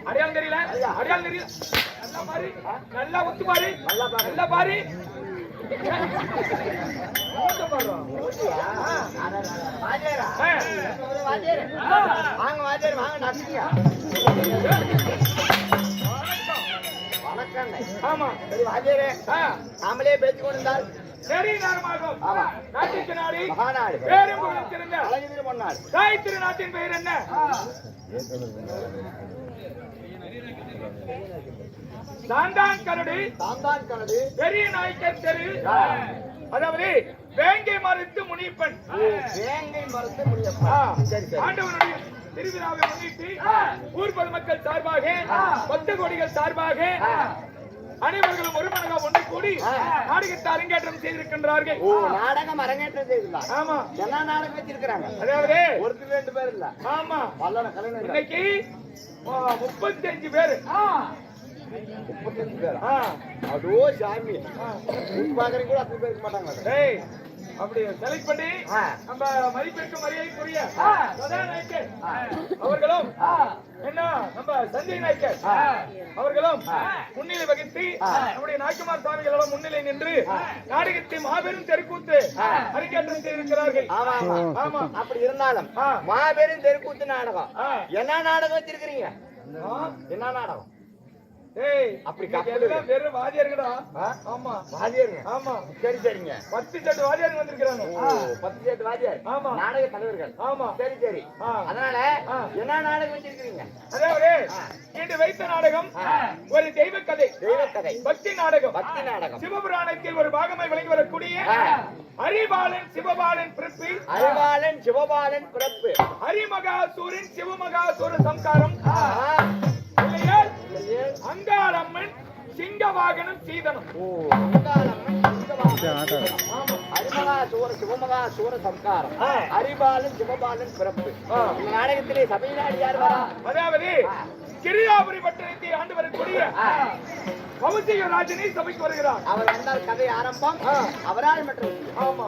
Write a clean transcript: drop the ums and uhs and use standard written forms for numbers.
அடையாளம் தெரியல அடையாளம் தெரியல நல்லா ஒத்து பாரு நல்லா பாரு ஆமா நாமளே பேசிக் கொண்டிருந்தால் சரி நேரமாகும். நாட்டிற்கு நாடி மகாநாடு பேரும் புகழ்ந்திருந்த அழகிதிரு பொன்னாள் தாய் திருநாட்டின் பெயர் என்ன? சாந்தான் கரடு பெரிய நாய்க்கர் தெரு, அதாவது வேங்கை மறுத்து முனிப்பன். ஆண்டவனுடைய திருவிழாவை முன்னிட்டு ஊர் பொதுமக்கள் சார்பாக 10 கோடிகள் சார்பாக அனைவர்களும் ஒரு மனதாக ஒன்று கூடி நாடகத்தை அரங்கேற்றம் செய்திருக்கின்றார்கள். நாடகம் அரங்கேற்றம் செய்துள்ளார். ஆமா, எல்லா நாடகம் வச்சிருக்கிறாங்க. அதாவது ஒருத்தர் 2 பேர் இல்ல. ஆமா, இன்னைக்கு 35 பேர். 35 பேர். அதோ சாமி பாக்குறீங்க கூட அத்தனை பேர் இருக்க மாட்டாங்க. அப்படி செலக்ட் பண்ணி நம்ம மதிப்பிற்கு மரியாதைக்குரிய நாயக்கர் அவர்களும் என்ன நம்ம சஞ்சய் நாயக்கர் அவர்களும் முன்னிலை வகித்து நம்முடைய நாயக்குமார் சுவாமிகளோட முன்னிலை நின்று நாடகத்தை மாபெரும் தெருக்கூத்து அரங்கேற்றம் செய்திருக்கிறார்கள். ஆமா, அப்படி இருந்தாலும் மாபெரும் தெருக்கூத்து நாடகம் என்ன நாடகம் வச்சிருக்கிறீங்க? என்ன நாடகம்? அப்படி வெறும் வாதியாருங்கடா. ஆமா, வாதியாருங்க. ஆமா, சரி சரிங்க. 10 செட்டு வாதியாருங்க வந்திருக்கிறாங்க. 10 செட்டு வாதியார். ஆமா, நாடக தலைவர்கள். ஆமா, சரி சரி. அதனால என்ன நாடகம் வச்சிருக்கீங்க? அதாவது இன்று வைத்த நாடகம் ஒரு தெய்வ கதை, பக்தி நாடகம். சிவபுராணத்தில் ஒரு பாகமாய் விளங்கி வரக்கூடிய ஹரிபாலன் சிவபாலன் பிறப்பு, ஹரிமகாசூரின் சிவமகாசூர சம்காரம், அங்காளம்மன் சிங்கவாகனம் சீதனம். சிவமகாசூர சம்காரம், ஹரிபாலன் சிவபாலன் பிறப்பு. இந்த நாடகத்திலே சபையினாடி யார் வரா? அதாவது கிரியாபுரி பட்டணத்தை ஆண்டு வரக்கூடிய கௌசிக ராஜனை சபைக்கு வருகிறார். அவர் வந்தால் கதை ஆரம்பம். அவரால் மற்றும் ஆமா